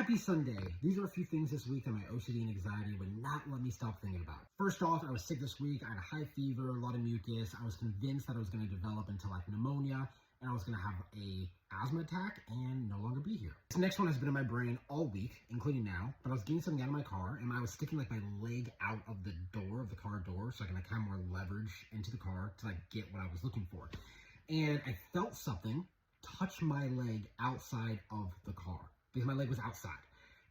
Happy Sunday! These are a few things this week that my OCD and anxiety would not let me stop thinking about. First off, I was sick this week. I had a high fever, a lot of mucus. I was convinced that I was going to develop into like pneumonia and I was going to have a asthma attack and no longer be here. This next one has been in my brain all week, including now, but I was getting something out of my car and I was sticking like my leg out of the door, of the car door, so I can like have more leverage into the car to like get what I was looking for. And I felt something touch my leg outside of the car, because my leg was outside.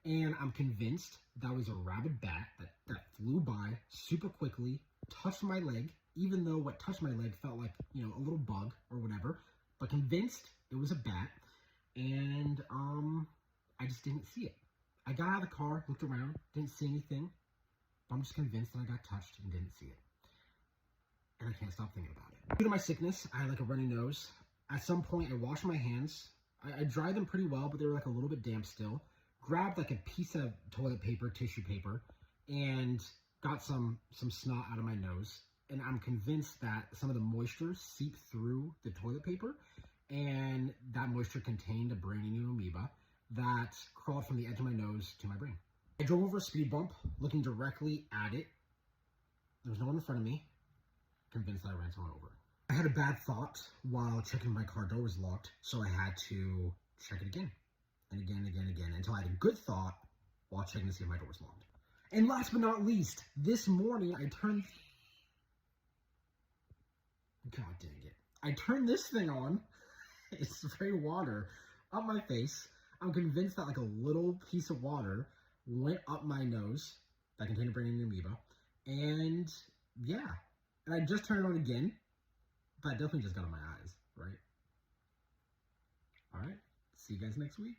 And I'm convinced that was a rabid bat that flew by super quickly, touched my leg, even though what touched my leg felt like, you know, a little bug or whatever, but convinced it was a bat. And I just didn't see it. I got out of the car, looked around, didn't see anything, but I'm just convinced that I got touched and didn't see it. And I can't stop thinking about it. Due to my sickness, I had like a runny nose. At some point, I washed my hands. I dried them pretty well, but they were like a little bit damp still. Grabbed like a piece of toilet paper, tissue paper, and got some snot out of my nose. And I'm convinced that some of the moisture seeped through the toilet paper, and that moisture contained a brain-eating amoeba that crawled from the edge of my nose to my brain. I drove over a speed bump, looking directly at it. There was no one in front of me. Convinced that I ran someone over. I had a bad thought while checking my car door was locked, so I had to check it again and again and again and again until I had a good thought while checking to see if my door was locked. And last but not least, this morning I turned... God dang it. I turned this thing on. It sprayed water up my face. I'm convinced that like a little piece of water went up my nose that contained a brain-eating amoeba. And yeah, and I just turned it on again. That definitely just got on my eyes, right? All right. See you guys next week.